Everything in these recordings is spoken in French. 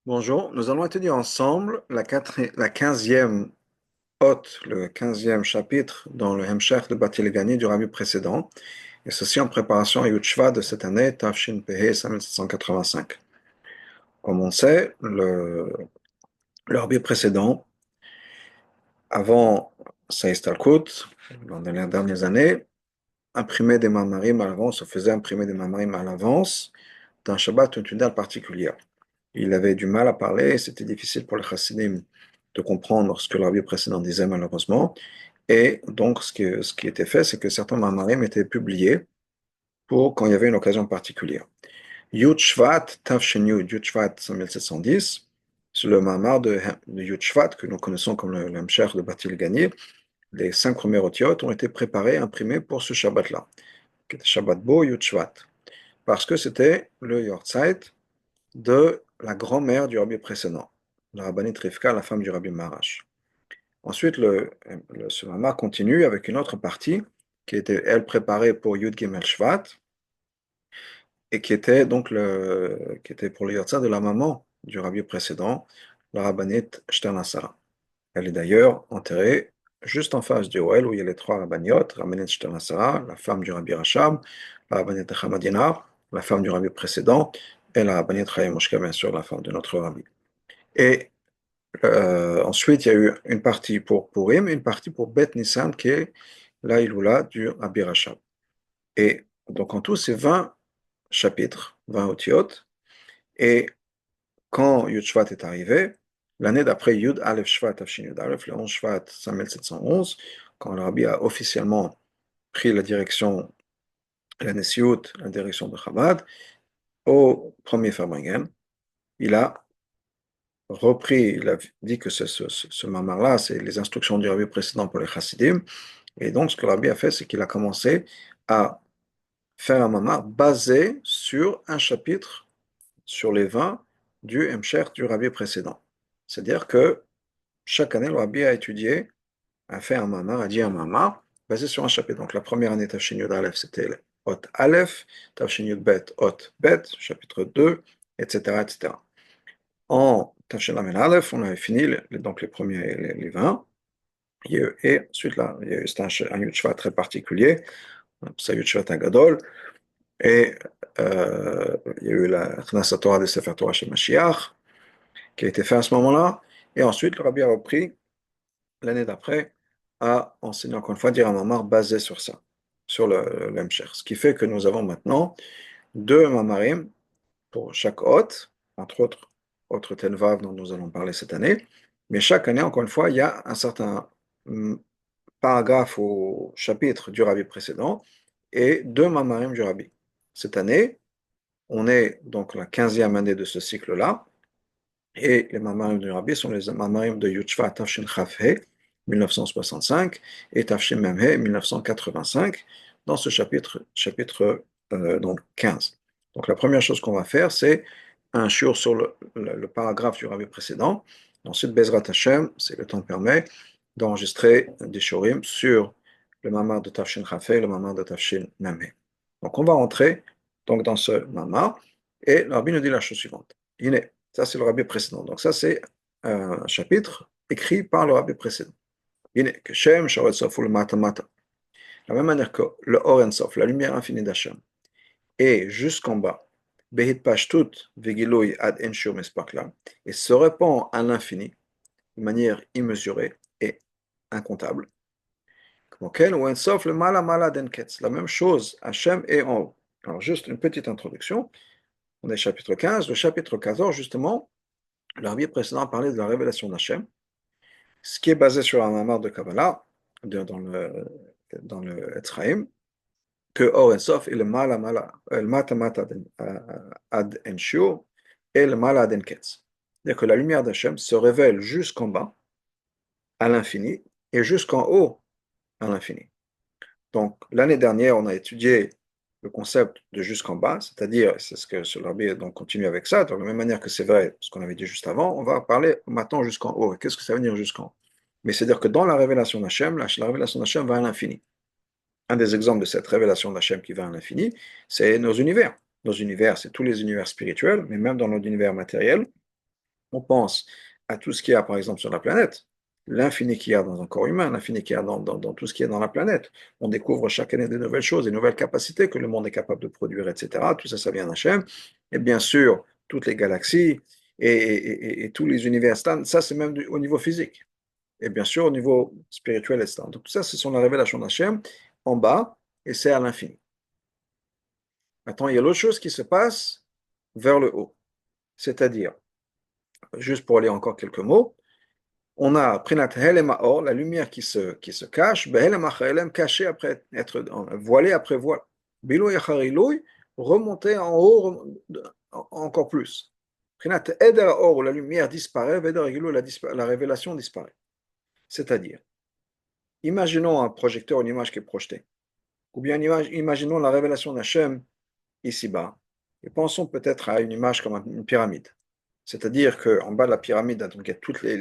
Bonjour, nous allons étudier ensemble la 15e hôte, le 15e chapitre dans le Hemshech de Batil Gani du Rabbi précédent, et ceci en préparation à Yud Shvat de cette année, Tafshin Pehe 5785. Comme on sait, le Rabbi précédent, avant Saïs Talkut, dans les dernières années, imprimait des mamarim à l'avance, faisait imprimer des mamarim à l'avance d'un Shabbat ou d'une date particulière. Il avait du mal à parler, et c'était difficile pour les chassidim de comprendre ce que le rabbi précédent disait malheureusement. Et donc, ce qui était fait, c'est que certains mamarim étaient publiés pour quand il y avait une occasion particulière. Yud Shvat, Tafshin Yud Shvat 5710, c'est le mamar de Yud Shvat que nous connaissons comme le Hemshech de Batil Gani. Les 5 premiers otiotes ont été préparés, imprimés pour ce Shabbat-là, qui était Shabbat Bo Yud Shvat, parce que c'était le Yortzeit de la grand-mère du rabbi précédent, la rabbinite Rivka, la femme du rabbi Marash. Ensuite, ce mamar continue avec une autre partie qui était, elle, préparée pour Yud Gimel Shvat et qui était pour le Yotza de la maman du rabbi précédent, la rabbinite Shterna Sarah. Elle est d'ailleurs enterrée juste en face du Oel où il y a les 3 rabbiniotes, rabbinite Shterna Sarah, la femme du rabbi Rachab, la rabbinite Hamadina, la femme du rabbi précédent, et la rabbinite Chaya Moshka, bien sûr, la femme de notre rabbi. Et ensuite, il y a eu une partie pour Purim et une partie pour Bet Nissan, qui est la Iloula du Rabbi Rachab. Et donc, en tout, c'est 20 chapitres, 20 otiotes. Et quand Yud Shvat est arrivé, l'année d'après Yud Aleph Shvat, Afshin Yud Aleph, le 11 Shvat 5711, quand le Rabbi a officiellement pris la direction, la Nesiut, la direction de Chabad, au premier Farbringen, il a repris, il a dit que ce mamar-là, c'est les instructions du rabbi précédent pour les chassidim. Et donc, ce que le rabbi a fait, c'est qu'il a commencé à faire un mamar basé sur un chapitre sur les 20 du Hemshech du rabbi précédent. C'est-à-dire que chaque année, le rabbi a étudié, a fait un mamar, a dit un mamar, basé sur un chapitre. Donc, la première année, Tafshin Yud Aleph, c'était Hot Aleph, Tafshin Yud Bet, Hot Bet, chapitre 2, etc., etc. En Tafshin Lamed Aleph, on avait fini donc les premiers, les 20, et ensuite là, c'était un Yud Shvat très particulier, c'est un Yud Shvat Agadol, et il y a eu la Knesset Torah de Sefer Torah chez Mashiach, qui a été fait à ce moment-là, et ensuite le Rabbi a repris, l'année d'après, à enseigner encore une fois, dire un mamar basé sur ça, sur le Hemshech. Ce qui fait que nous avons maintenant 2 mamarim pour chaque hôte, entre autres Tenvav dont nous allons parler cette année. Mais chaque année, encore une fois, il y a un certain paragraphe au chapitre du rabbi précédent et 2 mamarim du rabbi. Cette année, on est donc la 15e année de ce cycle-là, et les mamarim du rabbi sont les mamarim de Yud Shvat Tafshin Chaf-He, 1965, et Tafshin Mem-He, 1985, dans ce chapitre donc 15. Donc la première chose qu'on va faire, c'est un shiur sur le paragraphe du rabbi précédent. Ensuite, Bezrat Hashem, si le temps permet, d'enregistrer des shurim sur le mamar de Tafshin Chaf-He et le mamar de Tafshin Mem-He. Donc on va entrer donc, dans ce mamar, et le rabbi nous dit la chose suivante. Ça, c'est le rabbi précédent. Donc, ça, c'est un chapitre écrit par le rabbi précédent. Que Shem, Shoret Sof, ou le Mata Mata. De la même manière que le Oren Sof, la lumière infinie d'Hachem, est jusqu'en bas, Behit Pashtut, Vegiloy Ad Enshur Mespakla, et se répand à l'infini, de manière immesurée et incontable. Comme quel Oren Sof, le Mala Mala Denketz. La même chose, Hachem est en haut. Alors, juste une petite introduction. On est chapitre 15. Le chapitre 14, justement, le rabbi précédent a parlé de la révélation d'Hachem, ce qui est basé sur un mamar de Kabbalah, dans le Etzraïm, que Or et Sof est le Mala Mala, le Mata Mata Ad Enshur et le Mala Ad Enketz. C'est-à-dire que la lumière d'Hachem se révèle jusqu'en bas, à l'infini, et jusqu'en haut, à l'infini. Donc, l'année dernière, on a étudié le concept de jusqu'en bas, c'est-à-dire, c'est ce que le rabbi donc continue avec ça, de la même manière que c'est vrai, ce qu'on avait dit juste avant, on va parler maintenant jusqu'en haut. Et qu'est-ce que ça veut dire jusqu'en haut? Mais c'est-à-dire que dans la révélation d'Hachem, la révélation d'Hachem va à l'infini. Un des exemples de cette révélation d'Hachem qui va à l'infini, c'est nos univers. Nos univers, c'est tous les univers spirituels, mais même dans notre univers matériel, On pense à tout ce qu'il y a, par exemple, sur la planète, l'infini qu'il y a dans un corps humain, l'infini qu'il y a dans tout ce qui est dans la planète. On découvre chaque année de nouvelles choses, des nouvelles capacités que le monde est capable de produire, etc. Tout ça, ça vient d'Hachem. Et bien sûr, toutes les galaxies et tous les univers, ça c'est même au niveau physique. Et bien sûr, au niveau spirituel, etc. Donc tout ça, ce sont la révélation d'Hachem en bas, et c'est à l'infini. Maintenant, il y a l'autre chose qui se passe vers le haut. C'est-à-dire, juste pour lire encore quelques mots, on a Prinat Helem Or, la lumière qui se cache, Behelem Achelem, caché après être voilé après voile. Bilou Yacharilou, remonter en haut encore plus. Prinat Eder Or, la lumière disparaît, Veder Egilou, la révélation disparaît. C'est-à-dire, imaginons un projecteur, une image qui est projetée, ou bien imaginons la révélation d'Hachem ici-bas, et pensons peut-être à une image comme une pyramide. C'est-à-dire qu'en bas de la pyramide, donc, il y a toutes les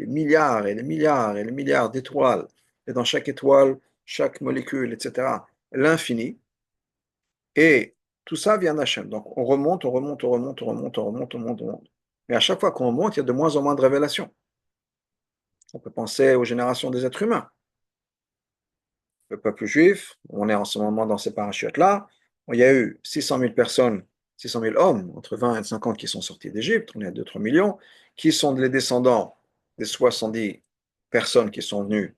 milliards et les milliards et les milliards d'étoiles, et dans chaque étoile, chaque molécule, etc., l'infini, et tout ça vient d'Hachem. Donc on remonte, on remonte, on remonte, on remonte, on remonte, on remonte, on remonte. Mais à chaque fois qu'on remonte, il y a de moins en moins de révélations. On peut penser aux générations des êtres humains. Le peuple juif, on est en ce moment dans ces parachutes-là, il y a eu 600 000 personnes, 600 000 hommes, entre 20 et 50 qui sont sortis d'Égypte, on est à 2-3 millions, qui sont les descendants des 70 personnes qui sont venues,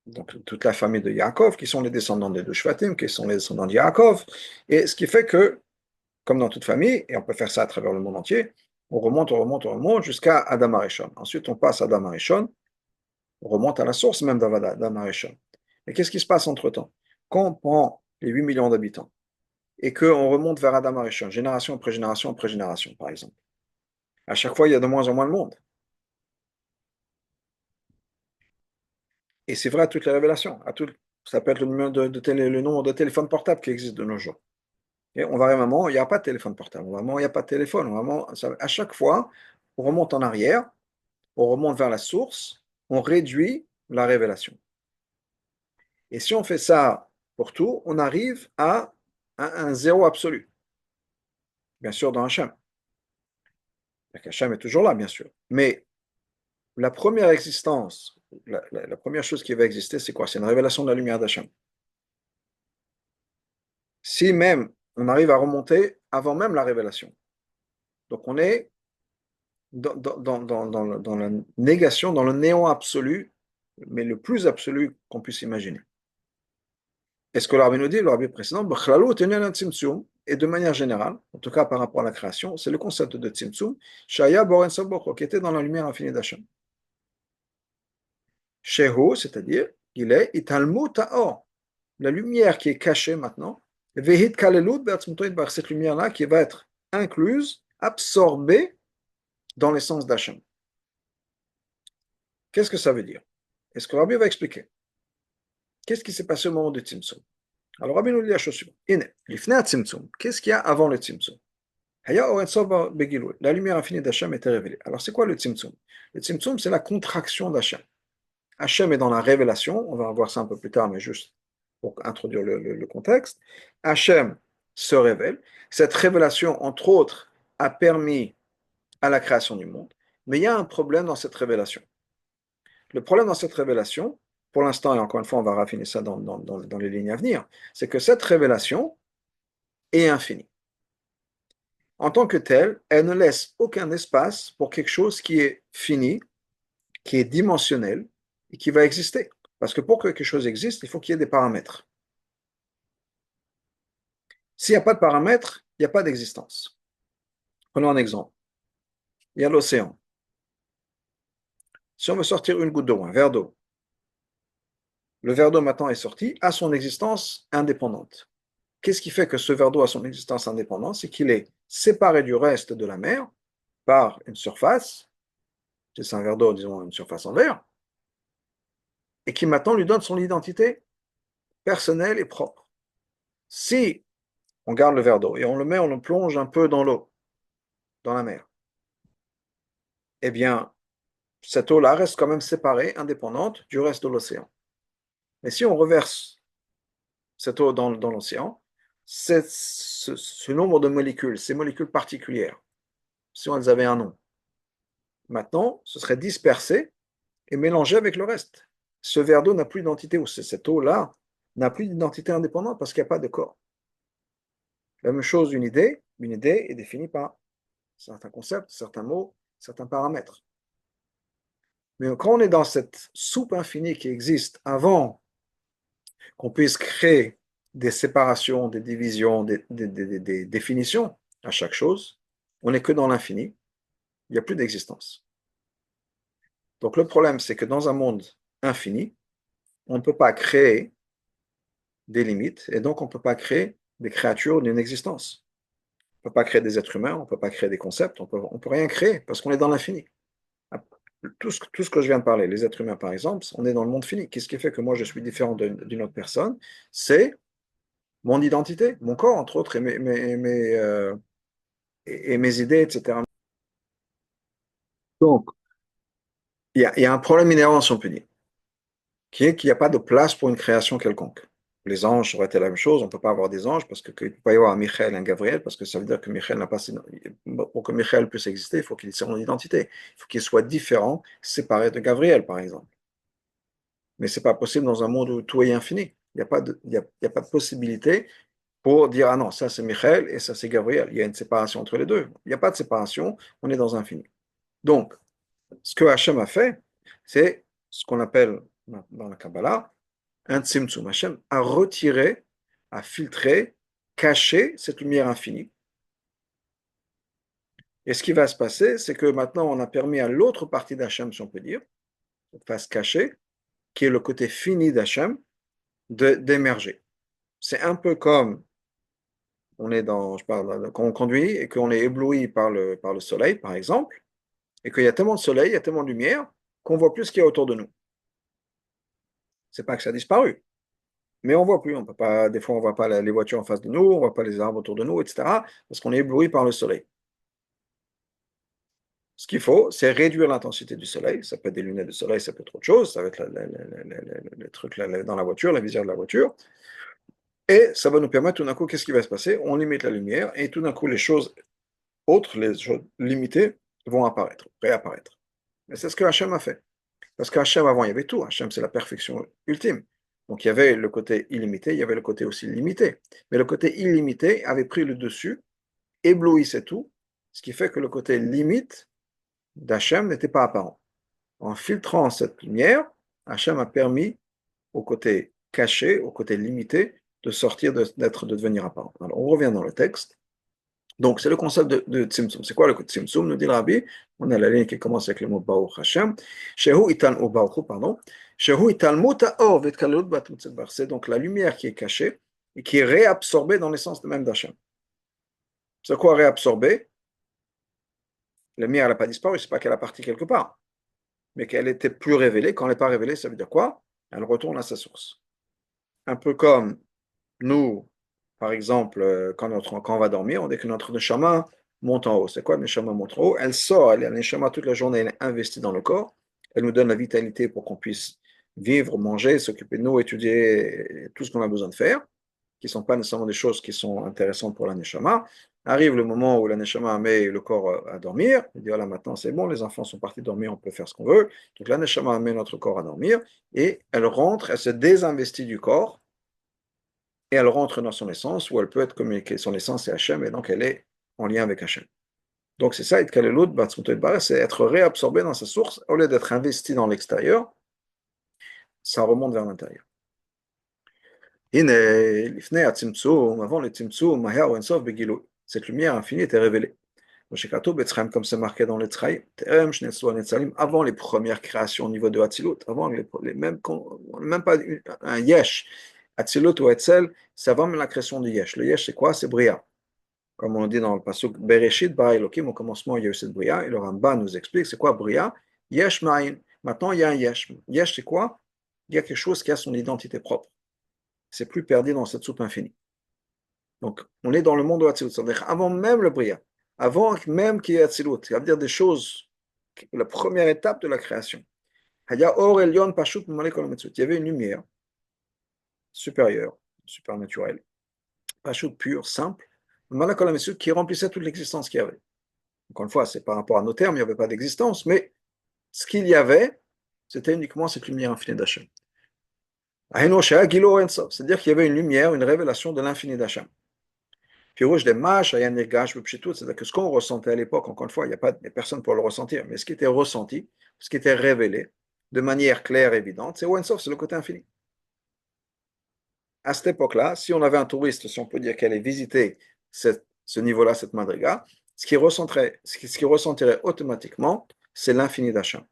donc toute la famille de Yaakov, qui sont les descendants des deux Shvatim, qui sont les descendants de Yaakov, et ce qui fait que, comme dans toute famille, et on peut faire ça à travers le monde entier, on remonte, on remonte, on remonte jusqu'à Adam Arishon. Ensuite, on passe à Adam Arishon, on remonte à la source même d'Adam Arishon. Et qu'est-ce qui se passe entre-temps? Quand on prend les 8 millions d'habitants et qu'on remonte vers Adam Arishon, génération après génération après génération, par exemple, à chaque fois, il y a de moins en moins de monde. Et c'est vrai à toutes les révélations. Ça peut être le, numéro le nombre de téléphones portables qui existent de nos jours. Et on va à un moment, il n'y a pas de téléphone portable. On va à un moment, il n'y a pas de téléphone. À chaque fois, on remonte en arrière, on remonte vers la source, on réduit la révélation. Et si on fait ça pour tout, on arrive à un zéro absolu. Bien sûr, dans Hachem. Hachem est toujours là, bien sûr. Mais la première existence, la première chose qui va exister, c'est quoi? C'est une révélation de la lumière d'Hachem. Si même on arrive à remonter avant même la révélation. Donc on est dans la négation, dans le néant absolu, mais le plus absolu qu'on puisse imaginer. Et ce que l'Arabie nous dit, l'Arabie précédent, et de manière générale, en tout cas par rapport à la création, c'est le concept de Tzimtzum, Shaya Boren Sabokh, qui était dans la lumière infinie d'Hachem. Shehu, c'est-à-dire, il est Italmu Ta'or, la lumière qui est cachée maintenant, Vehit Kalelut cette lumière-là qui va être incluse, absorbée dans l'essence d'Hachem. Qu'est-ce que ça veut dire? Est-ce que Rabbi va expliquer? Qu'est-ce qui s'est passé au moment du Tzimtzum? Alors Rabbi nous dit la chose suivante. Qu'est-ce qu'il y a avant le Tzimtzum? La lumière infinie d'Hachem était révélée. Alors c'est quoi le Tzimtzum? Le Tzimtzum, c'est la contraction d'Hachem. Hachem est dans la révélation, on va voir ça un peu plus tard, mais juste pour introduire le contexte. Hachem se révèle. Cette révélation, entre autres, a permis à la création du monde. Mais il y a un problème dans cette révélation. Le problème dans cette révélation, pour l'instant, et encore une fois, on va raffiner ça dans les lignes à venir, c'est que cette révélation est infinie. En tant que telle, elle ne laisse aucun espace pour quelque chose qui est fini, qui est dimensionnel et qui va exister. Parce que pour que quelque chose existe, il faut qu'il y ait des paramètres. S'il n'y a pas de paramètres, il n'y a pas d'existence. Prenons un exemple. Il y a l'océan. Si on veut sortir une goutte d'eau, un verre d'eau, le verre d'eau maintenant est sorti, a son existence indépendante. Qu'est-ce qui fait que ce verre d'eau a son existence indépendante? C'est qu'il est séparé du reste de la mer par une surface, c'est un verre d'eau, disons une surface en verre, et qui maintenant lui donne son identité personnelle et propre. Si on garde le verre d'eau et on le plonge un peu dans l'eau, dans la mer, eh bien, cette eau-là reste quand même séparée, indépendante du reste de l'océan. Mais si on reverse cette eau dans l'océan, ce nombre de molécules, ces molécules particulières, si elles avaient un nom, maintenant, ce serait dispersé et mélangé avec le reste. Ce verre d'eau n'a plus d'identité, ou cette eau-là n'a plus d'identité indépendante parce qu'il n'y a pas de corps. La même chose, une idée est définie par certains concepts, certains mots, certains paramètres. Mais quand on est dans cette soupe infinie qui existe avant qu'on puisse créer des séparations, des divisions, des définitions à chaque chose, on n'est que dans l'infini, il n'y a plus d'existence. Donc le problème, c'est que dans un monde infini, on ne peut pas créer des limites, et donc on ne peut pas créer des créatures d'une existence. On ne peut pas créer des êtres humains, on ne peut pas créer des concepts, on peut rien créer, parce qu'on est dans l'infini. Tout ce que je viens de parler, les êtres humains par exemple, on est dans le monde fini. Qu'est-ce qui fait que moi je suis différent d'une autre personne? C'est mon identité, mon corps entre autres, et mes idées, etc. Donc, il y a un problème inhérent, si on peut dire, qui est qu'il n'y a pas de place pour une création quelconque. Les anges auraient été la même chose, on ne peut pas avoir des anges parce qu'il ne peut pas y avoir un Michael et un Gabriel, parce que ça veut dire que Michael n'a pas. Pour que Michael puisse exister, il faut qu'il ait son identité. Il faut qu'il soit différent, séparé de Gabriel, par exemple. Mais ce n'est pas possible dans un monde où tout est infini. Il y a pas de possibilité pour dire, ah non, ça c'est Michael et ça c'est Gabriel. Il y a une séparation entre les deux. Il n'y a pas de séparation, on est dans l'infini. Donc, ce que Hachem a fait, c'est ce qu'on appelle dans la Kabbalah un tzimtzum. Hachem a retiré, a filtré, caché cette lumière infinie. Et ce qui va se passer, c'est que maintenant on a permis à l'autre partie d'Hachem, si on peut dire, cette face cachée, qui est le côté fini d'Hachem, d'émerger. C'est un peu comme on est dans, je parle, quand on conduit et qu'on est ébloui par le soleil, par exemple, et qu'il y a tellement de soleil, il y a tellement de lumière, qu'on voit plus ce qu'il y a autour de nous. C'est pas que ça a disparu, mais on voit plus. On peut pas, des fois, on voit pas les voitures en face de nous, on voit pas les arbres autour de nous, etc., parce qu'on est ébloui par le soleil. Ce qu'il faut, c'est réduire l'intensité du soleil. Ça peut être des lunettes de soleil, ça peut être autre chose. Ça va être le truc dans la voiture, la visière de la voiture. Et ça va nous permettre, tout d'un coup, qu'est-ce qui va se passer? On limite la lumière et tout d'un coup, les choses autres, les choses limitées, vont apparaître, réapparaître. Et c'est ce que Hachem a fait. Parce qu'Hachem, avant, il y avait tout. Hachem, c'est la perfection ultime. Donc, il y avait le côté illimité, il y avait le côté aussi limité. Mais le côté illimité avait pris le dessus, éblouissait tout, ce qui fait que le côté limite d'Hachem n'était pas apparent. En filtrant cette lumière, Hachem a permis au côté caché, au côté limité, de sortir, de devenir apparent. Alors, on revient dans le texte. Donc, c'est le concept de Tzimtzum. C'est quoi le Tzimtzum? Nous dit le Rabbi. On a la ligne qui commence avec le mot Baruch Hashem. Shehu ital ou Baruch, pardon. Shehu ital muta or vetkalelut batmutzebar. C'est donc la lumière qui est cachée et qui est réabsorbée dans l'essence même d'Hachem. C'est quoi réabsorber? La lumière, elle n'a pas disparu, c'est pas qu'elle a parti quelque part, mais qu'elle était plus révélée. Quand elle n'est pas révélée, ça veut dire quoi? Elle retourne à sa source. Un peu comme nous, par exemple, quand on va dormir, dès que notre neshama monte en haut, c'est quoi le neshama monte en haut? Elle sort, elle est neshama toute la journée, elle est investie dans le corps, elle nous donne la vitalité pour qu'on puisse vivre, manger, s'occuper de nous, étudier tout ce qu'on a besoin de faire, qui ne sont pas nécessairement des choses qui sont intéressantes pour la neshama. Arrive le moment où la neshama met le corps à dormir, il dit voilà, maintenant c'est bon, les enfants sont partis dormir, on peut faire ce qu'on veut. Donc la neshama met notre corps à dormir et elle rentre, elle se désinvestit du corps et elle rentre dans son essence, où elle peut être communiquée. Son essence, c'est Hachem, et donc elle est en lien avec Hachem. Donc c'est ça, c'est être réabsorbé dans sa source, au lieu d'être investi dans l'extérieur, ça remonte vers l'intérieur. Avant le Tzimtzum, cette lumière infinie était révélée. Comme c'est marqué dans le Tzraïm, avant les premières créations au niveau de Hatzilut, avant même pas un Yesh, Hatzilut ou Etzel, c'est avant même la création du Yesh. Le Yesh, c'est quoi? C'est Bria. Comme on dit dans le pasuk Bereshit bara Elokim, au commencement, il y a eu cette Bria, et le Rambam nous explique, c'est quoi Bria? Yesh Ma'in. Maintenant, il y a un Yesh. Yesh, c'est quoi? Il y a quelque chose qui a son identité propre. C'est plus perdu dans cette soupe infinie. Donc, on est dans le monde de Hatzilut, c'est-à-dire avant même le Bria, avant même qu'il y ait Hatzilut, ça veut dire des choses, la première étape de la création. Il y avait une lumière supérieure, supernaturelle, pashut pure, simple, qui remplissait toute l'existence qu'il y avait. Encore une fois, c'est par rapport à nos termes, il n'y avait pas d'existence, mais ce qu'il y avait, c'était uniquement cette lumière infinie d'Hachem. C'est-à-dire qu'il y avait une lumière, une révélation de l'infini d'Hachem. C'est-à-dire que ce qu'on ressentait à l'époque, encore une fois, il n'y a pas de personne pour le ressentir, mais ce qui était ressenti, ce qui était révélé de manière claire et évidente, c'est Sof, c'est le côté infini. À cette époque-là, si on avait un touriste, si on peut dire qu'elle allait visiter ce niveau-là, cette madriga, ce qui ressentirait automatiquement, c'est l'infini d'Hachem.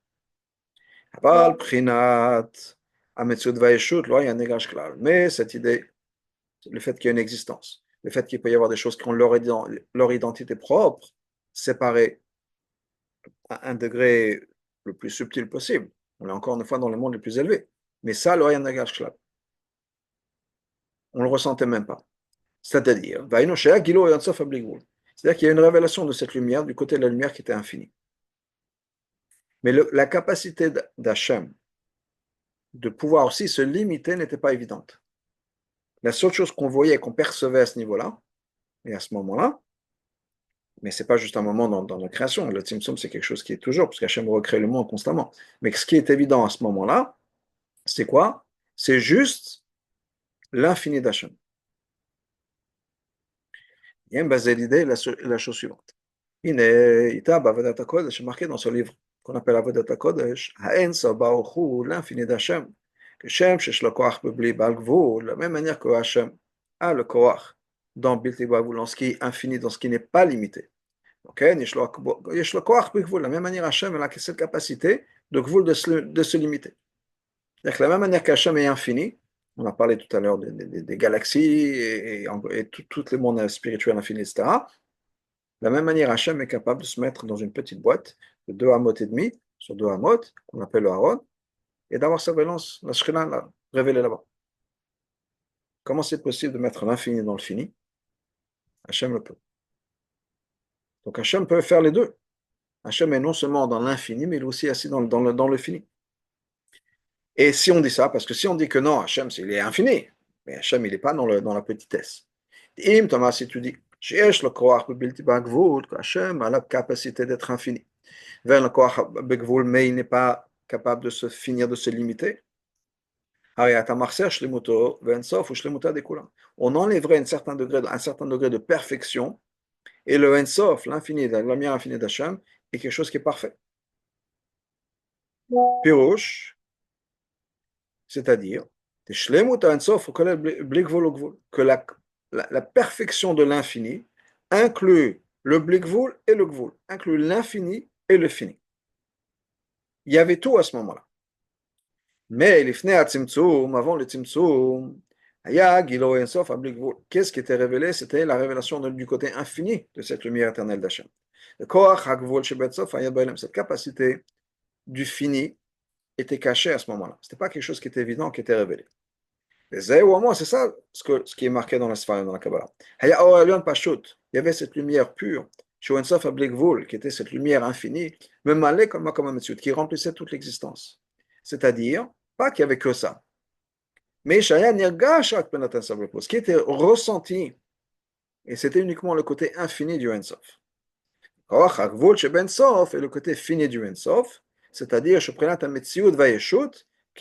Mais cette idée, le fait qu'il y ait une existence, le fait qu'il peut y avoir des choses qui ont leur identité propre, séparées à un degré le plus subtil possible. On est encore une fois dans le monde le plus élevé. Mais ça, on ne le ressentait même pas. C'est-à-dire, c'est-à-dire qu'il y a une révélation de cette lumière du côté de la lumière qui était infinie. Mais la capacité d'Hachem de pouvoir aussi se limiter n'était pas évidente. La seule chose qu'on voyait, qu'on percevait à ce niveau-là, et à ce moment-là, mais ce n'est pas juste un moment dans la création. Le Tzimtzum, c'est quelque chose qui est toujours, parce qu'Hachem recrée le monde constamment. Mais ce qui est évident à ce moment-là, c'est quoi? C'est juste l'infini d'Hachem. Il y a une base d'idée, la chose suivante. C'est marqué dans ce livre qu'on appelle Avodat HaKodesh, l'infini d'Hachem, que Shem, shesh le koach bebli bal gvul, de la même manière que Hachem a le koach dans Bilti Bagvul, dans ce qui est infini, dans ce qui n'est pas limité. Okay? Yesh le koach begvul, de la même manière Hachem a cette capacité de gvul de se limiter. C'est-à-dire que de la même manière qu'Hachem est infini, on a parlé tout à l'heure des galaxies et tout le monde spirituel infini, etc. De la même manière, Hachem est capable de se mettre dans une petite boîte de 2 amot et demi sur 2 amot, qu'on appelle le Haron, et d'avoir sa révélance, la Shekhinah révélée là-bas. Comment c'est possible de mettre l'infini dans le fini? Hachem le peut. Donc Hachem peut faire les deux. Hachem est non seulement dans l'infini, mais il est aussi assis dans le fini. Et si on dit ça, parce que si on dit que non, Hachem, il est infini, mais Hachem, il n'est pas dans la petitesse. Im, Thomas, si tu dis, Hachem a la capacité d'être infini. Vers le koach begvul, mais il n'est pas capable de se finir, de se limiter. On enlèverait un certain degré de perfection, et le Ensof, l'infini, la lumière infinie d'Hachem, est quelque chose qui est parfait. Pirouche, c'est-à-dire, que la perfection de l'infini inclut le blikvul et le gvul, inclut l'infini et le fini. Il y avait tout à ce moment-là. Mais avant le Tzimtzum, qu'est-ce qui était révélé? C'était la révélation du côté infini de cette lumière éternelle d'Hachem. Cette capacité du fini était cachée à ce moment-là. Ce n'était pas quelque chose qui était évident, qui était révélé. C'est ça ce qui est marqué dans la Sphara, dans la Kabbalah. Il y avait cette lumière pure, qui était cette lumière infinie, qui remplissait toute l'existence. C'est-à-dire, pas qu'il n'y avait que ça, mais ce qui était ressenti, et c'était uniquement le côté infini du Ensof. Et le côté fini du Ensof, c'est-à-dire, qui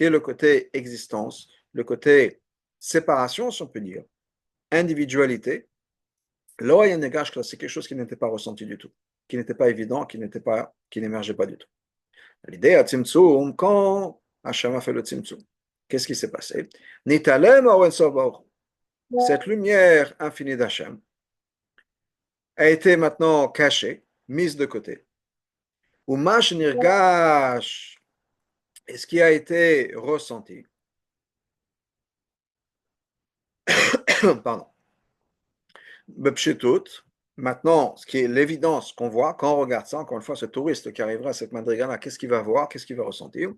est le côté existence, le côté séparation, si on peut dire, individualité. C'est quelque chose qui n'était pas ressenti du tout, qui n'était pas évident, qui n'émergeait pas du tout. L'idée à Tzimtzum, quand Hachem a fait le Tzimtzum, qu'est-ce qui s'est passé? Cette lumière infinie d'Hachem a été maintenant cachée, mise de côté. Ou Nirgash, et ce qui a été ressenti, pardon, maintenant, ce qui est l'évidence qu'on voit, quand on regarde ça, encore une fois, ce touriste qui arrivera à cette madriga-là, qu'est-ce qu'il va voir, qu'est-ce qu'il va ressentir?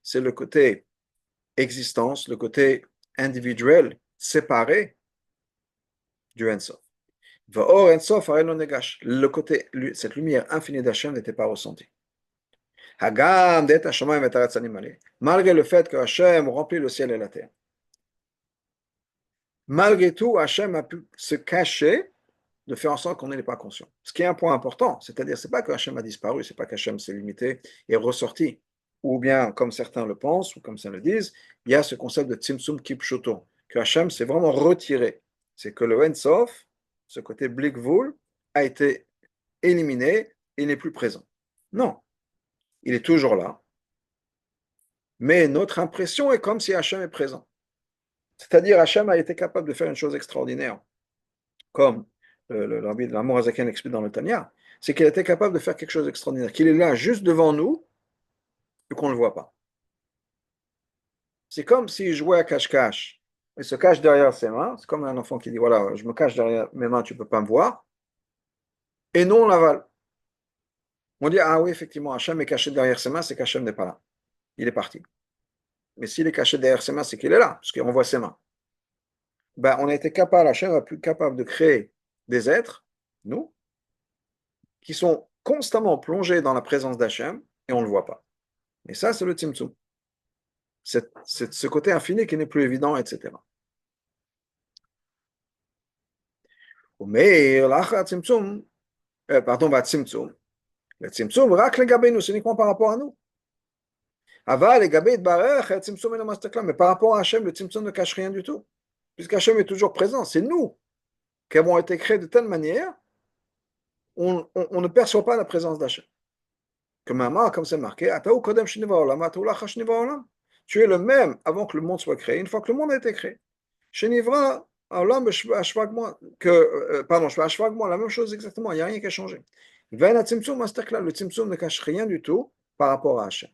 C'est le côté existence, le côté individuel, séparé du Ensof. Le côté, cette lumière infinie d'Hachem n'était pas ressentie. Malgré le fait que Hachem remplit le ciel et la terre. Malgré tout, Hachem a pu se cacher de faire en sorte qu'on n'ait pas conscient. Ce qui est un point important, c'est-à-dire, c'est pas que Hachem a disparu, c'est pas qu'Hachem s'est limité et est ressorti, ou bien, comme certains le pensent, ou comme certains le disent, il y a ce concept de Tzimtzum Kipshuto, que Hachem s'est vraiment retiré. C'est que le Ensof, ce côté Blikvul, a été éliminé, il n'est plus présent. Non, il est toujours là, mais notre impression est comme si Hachem est présent. C'est-à-dire, Hachem a été capable de faire une chose extraordinaire, comme le rabbi de l'Amour Azaken l'explique dans le Tanya, c'est qu'il était capable de faire quelque chose d'extraordinaire, qu'il est là juste devant nous et qu'on ne le voit pas. C'est comme s'il jouait à cache-cache. Il se cache derrière ses mains. C'est comme un enfant qui dit, voilà, je me cache derrière mes mains, tu ne peux pas me voir. Et non, on l'avale. On dit, ah oui, effectivement, Hachem est caché derrière ses mains, c'est qu'Hachem n'est pas là. Il est parti. Mais s'il est caché derrière ses mains, c'est qu'il est là, parce qu'on voit ses mains. Ben, on a été capable, Hachem a pu capable de créer des êtres, nous, qui sont constamment plongés dans la présence d'Hachem et on ne le voit pas. Et ça, c'est le Tzimtzum. C'est ce côté infini qui n'est plus évident, etc. Mais Tzimtzum, pardon, Tzimtzum. Le Tzimtzum, rak legabenu, c'est uniquement par rapport à nous. Aval, legabé, barech, Tzimtzum et le mastaklam. Mais par rapport à Hachem, le Tzimtzum ne cache rien du tout. Puisqu'Hachem est toujours présent. C'est nous qui avons été créés de telle manière, on ne perçoit pas la présence d'Hachem. Comme c'est marqué, tu es le même avant que le monde soit créé, une fois que le monde a été créé. Shenivra, pardon, la même chose exactement, il n'y a rien qui a changé. Le Tzimtzum ne cache rien du tout par rapport à Hachem.